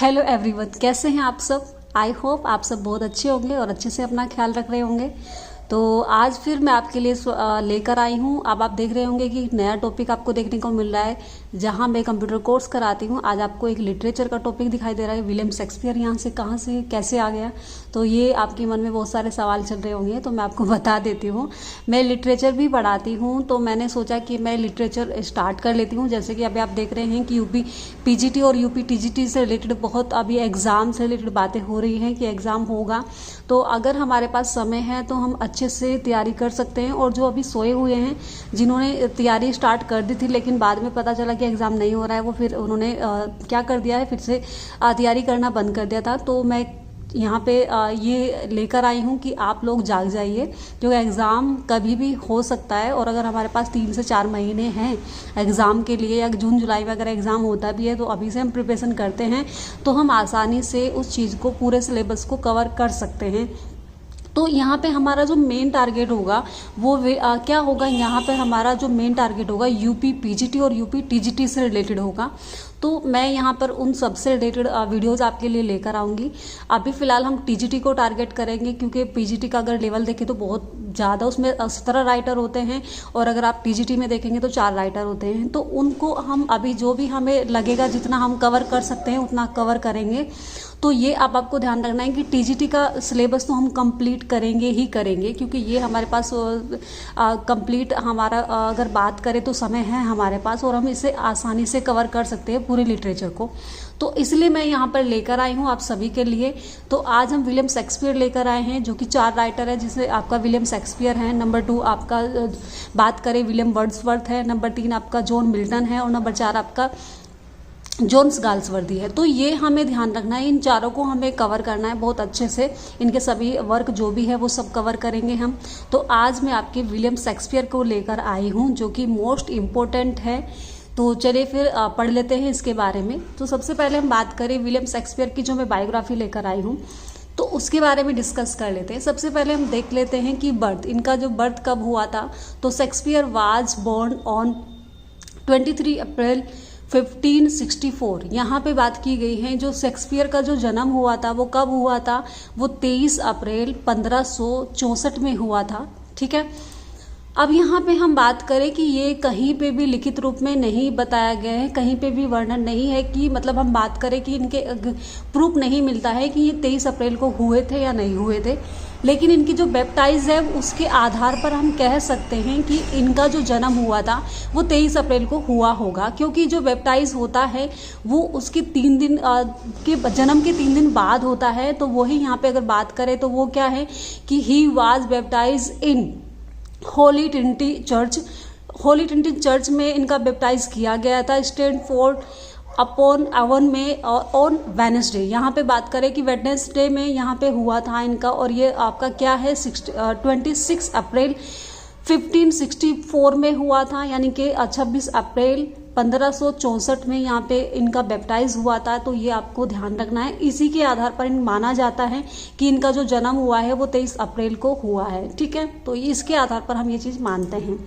Hello everyone, कैसे हैं आप सब। आई होप आप सब बहुत अच्छे होंगे और अच्छे से अपना ख्याल रख रहे होंगे। तो आज फिर मैं आपके लिए लेकर आई हूँ। अब आप देख रहे होंगे कि नया टॉपिक आपको देखने को मिल रहा है। जहाँ मैं कंप्यूटर कोर्स कराती हूँ, आज आपको एक लिटरेचर का टॉपिक दिखाई दे रहा है। विलियम शेक्सपियर यहाँ से कहाँ से कैसे आ गया, तो ये आपके मन में बहुत सारे सवाल चल रहे होंगे, तो मैं आपको बता देती हूँ। मैं लिटरेचर भी पढ़ाती हूँ, तो मैंने सोचा कि मैं लिटरेचर स्टार्ट कर लेती हूँ। जैसे कि अभी आप देख रहे हैं कि यूपी पीजीटी और यूपी टीजीटी से रिलेटेड बहुत अभी एग्ज़ाम से रिलेटेड बातें हो रही हैं कि एग्ज़ाम होगा। तो अगर हमारे पास समय है तो हम अच्छे से तैयारी कर सकते हैं। और जो अभी सोए हुए हैं, जिन्होंने तैयारी स्टार्ट कर दी थी लेकिन बाद में पता चला कि एग्ज़ाम नहीं हो रहा है, वो फिर उन्होंने क्या कर दिया है, फिर से तैयारी करना बंद कर दिया था। तो मैं यहाँ पे ये लेकर आई हूँ कि आप लोग जाग जाइए, क्योंकि एग्ज़ाम कभी भी हो सकता है। और अगर हमारे पास 3 से 4 महीने हैं एग्ज़ाम के लिए, या जून जुलाई में अगर एग्ज़ाम होता भी है, तो अभी से हम प्रिपरेशन करते हैं तो हम आसानी से उस चीज़ को, पूरे सिलेबस को कवर कर सकते हैं। तो यहाँ पे हमारा जो मेन टारगेट होगा वो क्या होगा, यहाँ पे हमारा जो मेन टारगेट होगा यूपी पीजीटी और यूपी टीजीटी से रिलेटेड होगा। तो मैं यहाँ पर उन सबसे रिलेटेड वीडियोज़ आपके लिए लेकर आऊँगी। अभी फ़िलहाल हम टीजीटी को टारगेट करेंगे, क्योंकि पीजीटी का अगर लेवल देखें तो बहुत ज़्यादा, उसमें 17 राइटर होते हैं, और अगर आप टीजीटी में देखेंगे तो 4 राइटर होते हैं। तो उनको हम अभी जो भी हमें लगेगा, जितना हम कवर कर सकते हैं उतना कवर करेंगे। तो ये अब आपको ध्यान रखना है कि टीजीटी का सिलेबस तो हम कंप्लीट करेंगे ही करेंगे, क्योंकि ये हमारे पास कंप्लीट हमारा अगर बात करें तो समय है हमारे पास, और हम इसे आसानी से कवर कर सकते हैं पूरे लिटरेचर को। तो इसलिए मैं यहाँ पर लेकर आई हूँ आप सभी के लिए। तो आज हम विलियम शेक्सपियर लेकर आए हैं, जो कि 4 राइटर है, जिसमें आपका विलियम शेक्सपियर है, नंबर 2 आपका बात करें विलियम वर्ड्सवर्थ है, नंबर 3 आपका जॉन मिल्टन है, और नंबर 4 आपका जोन्स गाल्सवर्दी है। तो ये हमें ध्यान रखना है, इन चारों को हमें कवर करना है बहुत अच्छे से। इनके सभी वर्क जो भी है वो सब कवर करेंगे हम। तो आज मैं आपके विलियम शेक्सपियर को लेकर आई हूँ, जो कि मोस्ट इम्पोर्टेंट है। तो चलिए फिर पढ़ लेते हैं इसके बारे में। तो सबसे पहले हम बात करें विलियम शेक्सपियर की, जो मैं बायोग्राफी लेकर आई हूँ, तो उसके बारे में डिस्कस कर लेते हैं। सबसे पहले हम देख लेते हैं कि बर्थ, इनका जो बर्थ कब हुआ था। तो शेक्सपियर वाज बोर्न ऑन 23 अप्रैल 1564। यहाँ पे बात की गई है, जो शेक्सपियर का जो जन्म हुआ था वो कब हुआ था, वो 23 अप्रैल 1564 में हुआ था। ठीक है। अब यहाँ पे हम बात करें कि ये कहीं पे भी लिखित रूप में नहीं बताया गया है, कहीं पे भी वर्णन नहीं है कि, मतलब हम बात करें कि इनके प्रूफ नहीं मिलता है कि ये 23 अप्रैल को हुए थे या नहीं हुए थे। लेकिन इनकी जो बैप्टाइज है उसके आधार पर हम कह सकते हैं कि इनका जो जन्म हुआ था वो 23 अप्रैल को हुआ होगा, क्योंकि जो बैप्टाइज होता है वो उसके 3 दिन के जन्म के 3 दिन बाद होता है। तो वही यहाँ पे अगर बात करें तो वो क्या है कि he was baptise in Holi Trinity church. Holi Trinity church में इनका बैप्टाइज किया गया था, स्टैनफोर्ड अपॉन एवन में ऑन वेडनेसडे। यहाँ पे बात करें कि वेडनेसडे में यहाँ पे हुआ था इनका, और ये आपका क्या है 26 अप्रैल 1564 में हुआ था, यानी कि 26 अप्रैल 1564 में यहाँ पे इनका बैप्टाइज हुआ था। तो ये आपको ध्यान रखना है। इसी के आधार पर माना जाता है कि इनका जो जन्म हुआ है वो 23 अप्रैल को हुआ है। ठीक है, तो इसके आधार पर हम ये चीज़ मानते हैं।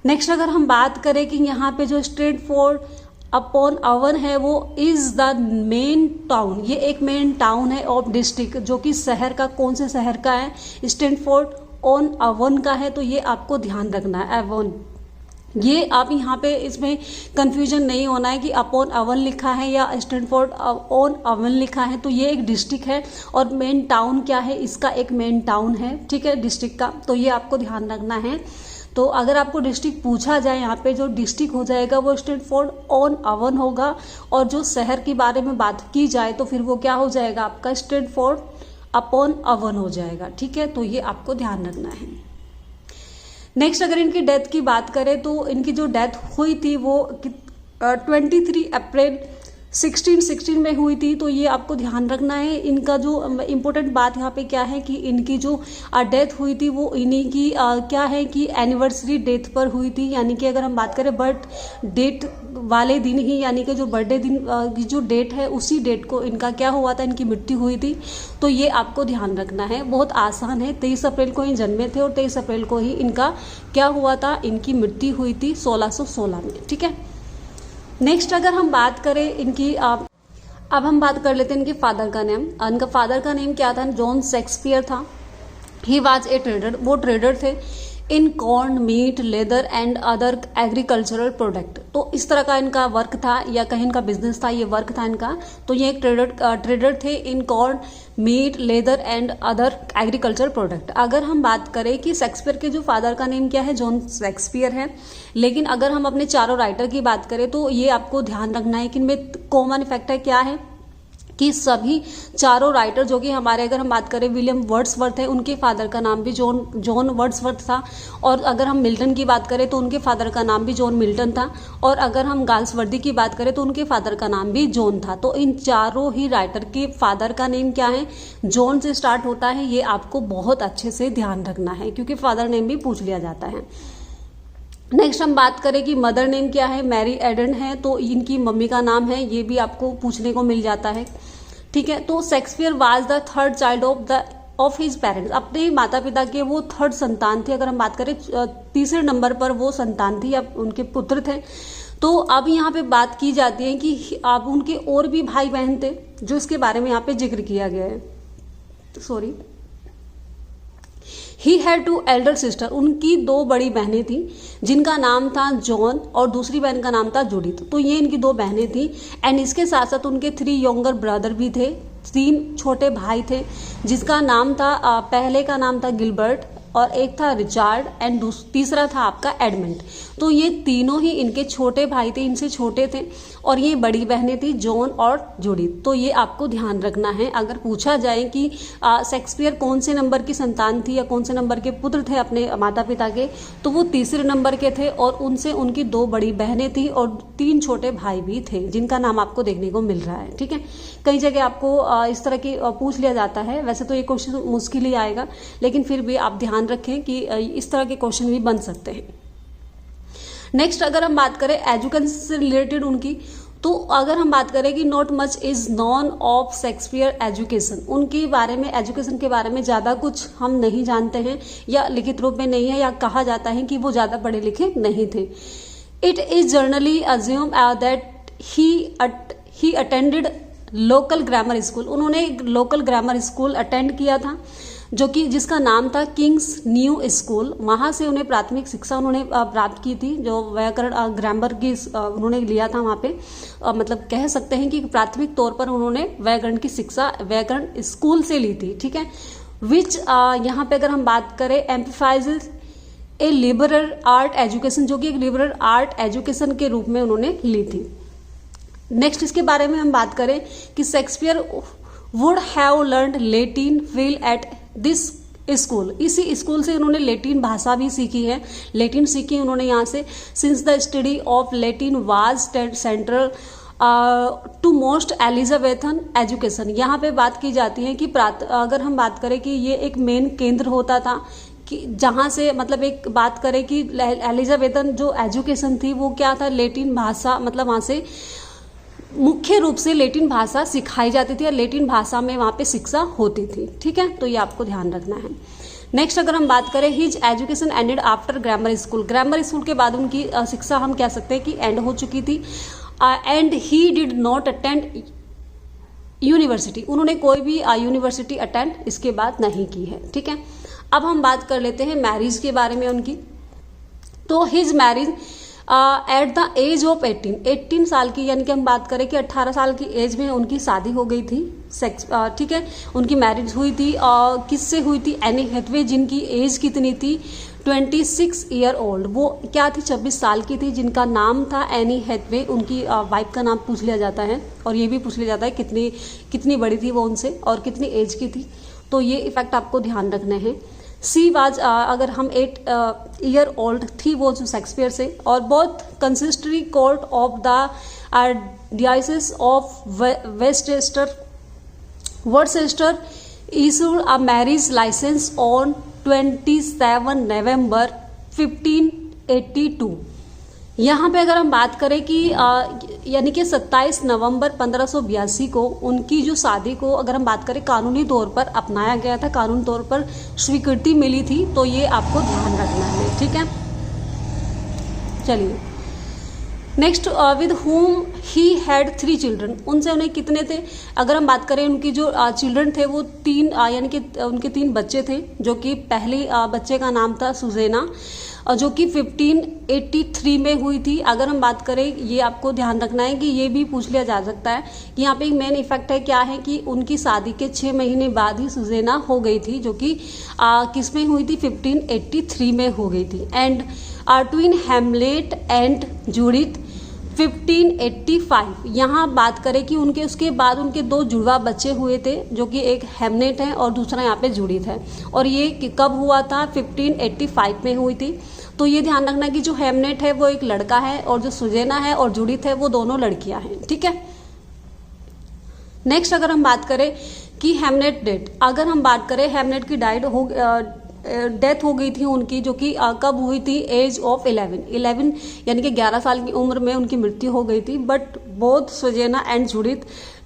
नेक्स्ट अगर हम बात करें कि यहाँ पे जो स्ट्रेटफोर्ड अपॉन अवन है, वो इज द मेन टाउन, ये एक मेन टाउन है ऑफ डिस्ट्रिक्ट, जो कि शहर का, कौन से शहर का है, स्टैनफोर्ड ऑन अवन का है। तो ये आपको ध्यान रखना है, अवन। ये आप यहाँ पे इसमें कंफ्यूजन नहीं होना है कि अपॉन अवन लिखा है या स्टैनफोर्ड ऑन अवन लिखा है। तो ये एक डिस्ट्रिक्ट है, और मेन टाउन क्या है, इसका एक मेन टाउन है। ठीक है, डिस्ट्रिक्ट का। तो ये आपको ध्यान रखना है। तो अगर आपको डिस्ट्रिक्ट पूछा जाए, यहाँ पे जो डिस्ट्रिक्ट हो जाएगा वो स्टैनफोर्ड ऑन अवन होगा, और जो शहर के बारे में बात की जाए तो फिर वो क्या हो जाएगा, आपका स्टैनफोर्ड अपॉन अवन हो जाएगा। ठीक है, तो ये आपको ध्यान रखना है। नेक्स्ट अगर इनकी डेथ की बात करें तो इनकी जो डेथ हुई थी वो 23 अप्रैल 1616 में हुई थी। तो ये आपको ध्यान रखना है। इनका जो इम्पोर्टेंट बात यहाँ पे क्या है कि इनकी जो डेथ हुई थी वो इन्हीं की क्या है कि एनिवर्सरी डेट पर हुई थी, यानी कि अगर हम बात करें बर्थ डेट वाले दिन ही, यानी कि जो बर्थडे दिन की जो डेट है उसी डेट को इनका क्या हुआ था, इनकी मृत्यु हुई थी। तो ये आपको ध्यान रखना है, बहुत आसान है। 23 अप्रैल को ही जन्मे थे और 23 अप्रैल को ही इनका क्या हुआ था, इनकी मृत्यु हुई थी 1616 में। ठीक है। नेक्स्ट अगर हम बात करें इनकी अब हम बात कर लेते हैं इनके फादर का नेम। इनका फादर का नेम क्या था? जॉन शेक्सपियर था। ही वॉज ए ट्रेडर, वो ट्रेडर थे in corn, meat, leather and other agricultural product. तो इस तरह का इनका वर्क था, या कहीं इनका बिजनेस था, ये वर्क था इनका। तो ये एक ट्रेडर थे in corn, meat, leather and other agriculture product. अगर हम बात करें कि शेक्सपियर के जो फादर का नेम क्या है, जॉन शेक्सपियर है, लेकिन अगर हम अपने चारों राइटर की बात करें तो ये आपको ध्यान रखना है कि इनमें कॉमन फैक्टर क्या है कि सभी चारों राइटर जो कि हमारे, अगर हम बात करें विलियम वर्ड्सवर्थ है, उनके फादर का नाम भी जॉन वर्ड्सवर्थ था। और अगर हम मिल्टन की बात करें तो उनके फादर का नाम भी जॉन मिल्टन था। और अगर हम गाल्सवर्दी की बात करें तो उनके फादर का नाम भी जॉन था। तो इन चारों ही राइटर के फादर का नेम क्या है? जॉन से स्टार्ट होता है। ये आपको बहुत अच्छे से ध्यान रखना है क्योंकि फादर नेम भी पूछ लिया जाता है। नेक्स्ट हम बात करें कि मदर नेम क्या है, मैरी एडन है, तो इनकी मम्मी का नाम है, ये भी आपको पूछने को मिल जाता है। ठीक है, तो Shakespeare was the third child of his parents, अपने माता पिता के वो थर्ड संतान थे। अगर हम बात करें तीसरे नंबर पर वो संतान थी, अब उनके पुत्र थे। तो अब यहाँ पे बात की जाती है कि अब उनके और भी भाई बहन थे जो इसके बारे में यहाँ पे जिक्र किया गया है। Sorry, he had two elder sister, उनकी दो बड़ी बहनें थी जिनका नाम था जॉन और दूसरी बहन का नाम था जूडिथ। तो ये इनकी दो बहनें थी। एंड इसके साथ साथ उनके 3 यंगर ब्रदर भी थे, 3 छोटे भाई थे जिसका नाम था, पहले का नाम था गिलबर्ट और एक था रिचार्ड एंड तीसरा था आपका एडमंड। तो ये तीनों ही इनके छोटे भाई थे, इनसे छोटे थे। और ये बड़ी बहनें थी जॉन और जूडिथ। तो ये आपको ध्यान रखना है। अगर पूछा जाए कि शेक्सपियर कौन से नंबर की संतान थी या कौन से नंबर के पुत्र थे अपने माता पिता के, तो वो तीसरे नंबर के थे। और उनसे उनकी 2 बड़ी बहनें थी और 3 छोटे भाई भी थे जिनका नाम आपको देखने को मिल रहा है। ठीक है, कई जगह आपको इस तरह की पूछ लिया जाता है। वैसे तो ये क्वेश्चन मुश्किल ही आएगा, लेकिन फिर भी आप ध्यान रखें कि इस तरह के क्वेश्चन भी बन सकते हैं। नेक्स्ट अगर हम बात करें एजुकेशन से रिलेटेड उनकी, तो अगर हम बात करें कि not much is none of Shakespeare education, उनके बारे में, एजुकेशन के बारे में ज़्यादा कुछ हम नहीं जानते हैं या लिखित रूप में नहीं है, या कहा जाता है कि वो ज़्यादा पढ़े लिखे नहीं थे। It is generally assume that he attended local grammar school, उन्होंने एक लोकल ग्रामर स्कूल अटेंड किया था जो कि जिसका नाम था किंग्स न्यू स्कूल। वहाँ से उन्हें प्राथमिक शिक्षा उन्होंने प्राप्त की थी, जो व्याकरण ग्रामर की उन्होंने लिया था वहाँ पे। मतलब कह सकते हैं कि प्राथमिक तौर पर उन्होंने व्याकरण की शिक्षा व्याकरण स्कूल से ली थी। ठीक है, विच यहाँ पे अगर हम बात करें एम्प्लीफाइज ए लिबरल आर्ट एजुकेशन, जो कि एक लिबरल आर्ट एजुकेशन के रूप में उन्होंने ली थी। नेक्स्ट इसके बारे में हम बात करें कि Shakespeare would have learned Latin will at this school, इसी स्कूल से उन्होंने लेटिन भाषा भी सीखी है, लेटिन सीखी उन्होंने यहाँ से। Since the study of Latin was central to most Elizabethan education, यहाँ पे बात की जाती है कि अगर हम बात करें कि ये एक मेन केंद्र होता था कि जहाँ से, मतलब एक बात करें कि एलिजाबेथन जो एजुकेशन थी वो क्या था, लेटिन भाषा, मतलब वहाँ से मुख्य रूप से लेटिन भाषा सिखाई जाती थी और लेटिन भाषा में वहाँ पे शिक्षा होती थी। ठीक है, तो ये आपको ध्यान रखना है। नेक्स्ट अगर हम बात करें his education ended after grammar school, grammar school के बाद उनकी शिक्षा हम कह सकते हैं कि एंड हो चुकी थी। And he did not attend university, उन्होंने कोई भी यूनिवर्सिटी अटेंड इसके बाद नहीं की है। ठीक है, अब हम बात कर लेते हैं मैरिज के बारे में उनकी। तो his marriage at the age of 18 साल की, यानी कि हम बात करें कि 18 साल की एज में उनकी शादी हो गई थी। ठीक है, उनकी मैरिज हुई थी। किससे हुई थी? एनी हैथवे, जिनकी एज कितनी थी? 26 ईयर ओल्ड। वो क्या थी? 26 साल की थी, जिनका नाम था एनी हैथवे। उनकी वाइफ का नाम पूछ लिया जाता है और ये भी पूछ लिया जाता है कितनी बड़ी थी वो उनसे और कितनी एज की थी। तो ये इफेक्ट आपको ध्यान रखने हैं। सी वाज, अगर हम 8 ईयर ओल्ड थी वो जो शेक्सपियर से। और both consistory court of the डायोसिस of Worcester issued a marriage license on 27 नवंबर 1582। यहाँ पे अगर हम बात करें कि यानी कि 27 नवंबर 1582 को उनकी जो शादी को, अगर हम बात करें, कानूनी तौर पर अपनाया गया था, कानूनी तौर पर स्वीकृति मिली थी। तो ये आपको ध्यान रखना है। ठीक है, चलिए next, with home he had 3 children, उनसे उन्हें कितने थे? अगर हम बात करें उनकी जो चिल्ड्रन थे वो 3 यानी कि उनके 3 बच्चे थे, जो कि पहले बच्चे का नाम था सुजेना, जो कि 1583 में हुई थी। अगर हम बात करें, ये आपको ध्यान रखना है कि ये भी पूछ लिया जा सकता है कि यहाँ पे एक मेन इफेक्ट है क्या है कि उनकी शादी के 6 महीने बाद ही सुजेना हो गई थी, जो कि किस में हुई थी? 1583 में हो गई थी। And twin Hamlet and Judith 1585, यहाँ बात करें कि उनके उसके बाद उनके 2 जुड़वा बच्चे हुए थे, जो कि एक हेमनेट है और दूसरा यहाँ पे जूडिथ है। और ये कब हुआ था? 1585 में हुई थी। तो ये ध्यान रखना कि जो हेमनेट है वो एक लड़का है और जो सुजेना है और जूडिथ है वो दोनों लड़कियां हैं, ठीक है। नेक्स्ट, अगर हम बात करें कि हेमनेट डेथ, अगर हम बात करें हेमनेट की डेथ हो गई थी उनकी, जो कि कब हुई थी? एज ऑफ 11 यानी कि 11 साल की उम्र में उनकी मृत्यु हो गई थी। But both Susanna and Judith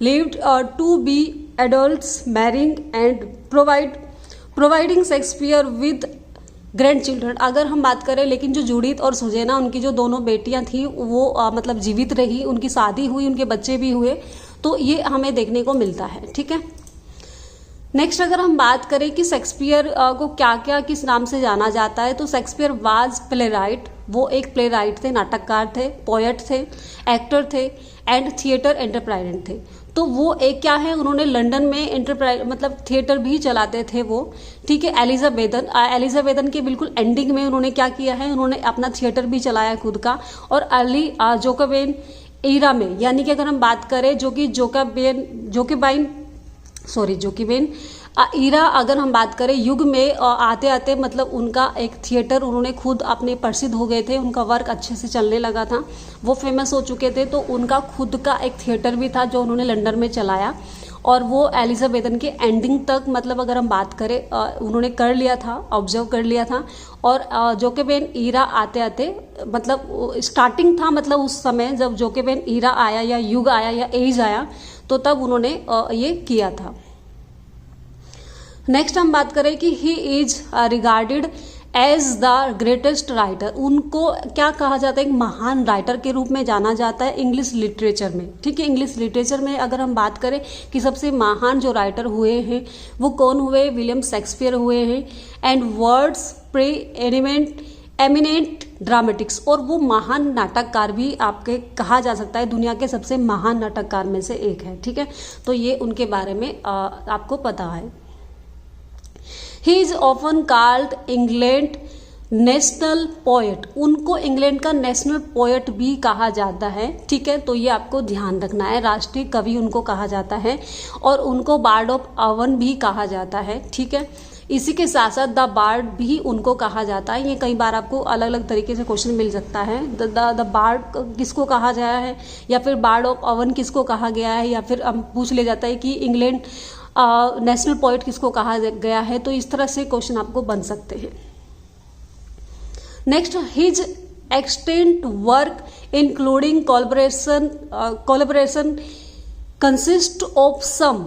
lived to be adults, marrying and providing Shakespeare with grandchildren. अगर हम बात करें, लेकिन जो जूडिथ और सुजेना, उनकी जो दोनों बेटियां थी वो मतलब जीवित रही, उनकी शादी हुई, उनके बच्चे भी हुए, तो ये हमें देखने को मिलता है, ठीक है। नेक्स्ट, अगर हम बात करें कि शेक्सपियर को क्या क्या किस नाम से जाना जाता है, तो शेक्सपियर वाज प्लेराइट, वो एक प्लेराइट थे, नाटककार थे, पोएट थे, एक्टर थे एंड थिएटर एंटरप्राइजेंट थे। तो वो एक क्या है, उन्होंने लंदन में मतलब थिएटर भी चलाते थे वो, ठीक है। एलिजाबेथन के बिल्कुल एंडिंग में उन्होंने क्या किया है, उन्होंने अपना थिएटर भी चलाया खुद का। और अर्ली जोकोबेन ईरा में, यानी कि अगर हम बात करें जो कि जोकोबाइन ईरा, अगर हम बात करें युग में आते आते मतलब उनका एक थिएटर उन्होंने खुद अपने प्रसिद्ध हो गए थे, उनका वर्क अच्छे से चलने लगा था, वो फेमस हो चुके थे। तो उनका खुद का एक थिएटर भी था जो उन्होंने लंदन में चलाया, और वो एलिजाबेथन के एंडिंग तक मतलब अगर हम बात करें उन्होंने कर लिया था, ऑब्जर्व कर लिया था। और जोकोबेन ईरा आते आते मतलब स्टार्टिंग था, मतलब उस समय जब जोकोबेन ईरा आया या युग आया या एज आया, तो तब उन्होंने ये किया था। नेक्स्ट हम बात करें कि he is regarded as the greatest writer, उनको क्या कहा जाता है? एक महान राइटर के रूप में जाना जाता है इंग्लिश लिटरेचर में, ठीक है। इंग्लिश लिटरेचर में अगर हम बात करें कि सबसे महान जो राइटर हुए हैं वो कौन हुए? विलियम शेक्सपियर हुए हैं। And words pre eminent dramatics, और वो महान नाटककार भी आपके कहा जा सकता है, दुनिया के सबसे महान नाटककार में से एक है, ठीक है। तो ये उनके बारे में आपको पता है। He is often called England national poet, उनको इंग्लैंड का नेशनल पोएट भी कहा जाता है, ठीक है। तो ये आपको ध्यान रखना है, राष्ट्रीय कवि उनको कहा जाता है, और उनको बार्ड ऑफ अवन भी कहा जाता है, ठीक है। इसी के साथ साथ द बार्ड भी उनको कहा जाता है। ये कई बार आपको अलग अलग तरीके से क्वेश्चन मिल सकता है। द बार्ड किसको कहा गया है, या फिर बार्ड ऑफ अवन किसको कहा गया है, या फिर हम पूछ लिया जाता है कि इंग्लैंड नेशनल पोएट किसको कहा गया है। तो इस तरह से क्वेश्चन आपको बन सकते हैं। Next, his extant work including collaboration consist of some,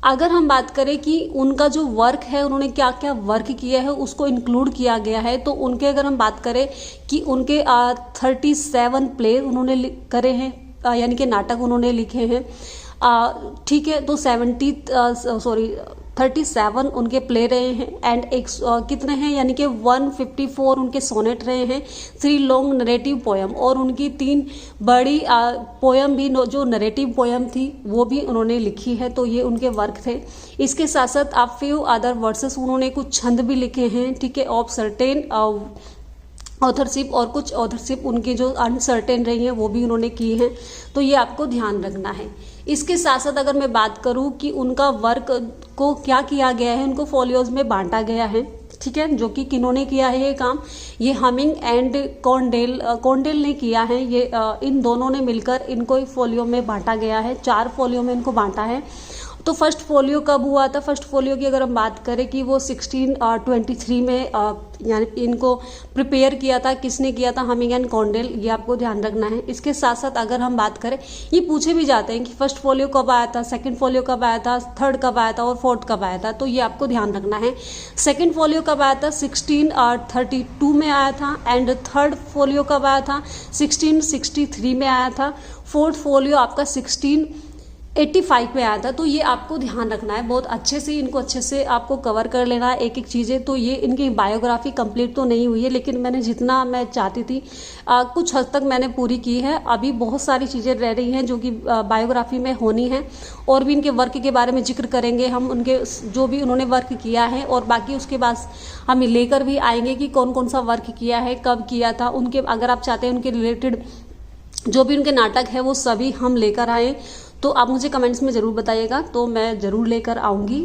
अगर हम बात करें कि उनका जो वर्क है उन्होंने क्या क्या वर्क किया है उसको इंक्लूड किया गया है, तो उनके अगर हम बात करें कि उनके 37 प्ले उन्होंने करे हैं, यानी कि नाटक उन्होंने लिखे हैं, ठीक है। तो 37 उनके प्ले रहे हैं, एंड कितने हैं, यानी कि 154 उनके सोनेट रहे हैं, 3 लॉन्ग नरेटिव पोयम, और उनकी 3 बड़ी पोयम भी जो नरेटिव पोयम थी वो भी उन्होंने लिखी है। तो ये उनके वर्क थे। इसके साथ साथ आप फ्यू अदर वर्सेस, उन्होंने कुछ छंद भी लिखे हैं, ठीक है, ऑफ सर्टेन ऑथरशिप, और कुछ ऑथरशिप उनकी जो अनसर्टेन रही है वो भी उन्होंने की है। तो ये आपको ध्यान रखना है। इसके साथ साथ अगर मैं बात करूं कि उनका वर्क को क्या किया गया है, उनको फोलियोज में बांटा गया है, ठीक है। जो कि किन्होंने किया है ये काम, ये हमिंग एंड कॉन्डेल ने किया है। ये इन दोनों ने मिलकर इनको एक फोलियो में बांटा गया है, 4 फोलियो में इनको बांटा है। तो फर्स्ट फोलियो कब हुआ था? फर्स्ट फोलियो की अगर हम बात करें कि वो 1623 में यानी इनको प्रिपेयर किया था, किसने किया था? हमिंग एंड कॉन्डेल, ये आपको ध्यान रखना है। इसके साथ साथ अगर हम बात करें, ये पूछे भी जाते हैं कि फर्स्ट फोलियो कब आया था, सेकंड फोलियो कब आया था, थर्ड कब आया था और फोर्थ कब आया था, तो ये आपको ध्यान रखना है। सेकंड फोलियो कब आया था? 1632 में आया था। एंड थर्ड फोलियो कब आया था? 1663 में आया था। फोर्थ फोलियो आपका 1685 में आया था। तो ये आपको ध्यान रखना है, बहुत अच्छे से इनको अच्छे से आपको कवर कर लेना है एक एक चीज़ें। तो ये इनकी बायोग्राफी कंप्लीट तो नहीं हुई है, लेकिन मैंने जितना मैं चाहती थी कुछ हद तक मैंने पूरी की है। अभी बहुत सारी चीज़ें रह रही हैं जो कि बायोग्राफी में होनी है, और भी इनके वर्क के बारे में जिक्र करेंगे हम, उनके जो भी उन्होंने वर्क किया है, और बाकी उसके बाद हम लेकर भी आएंगे कि कौन कौन सा वर्क किया है, कब किया था, उनके अगर आप चाहते हैं उनके रिलेटेड जो भी उनके नाटक है वो सभी हम लेकर आए, तो आप मुझे कमेंट्स में ज़रूर बताइएगा, तो मैं ज़रूर लेकर आऊँगी।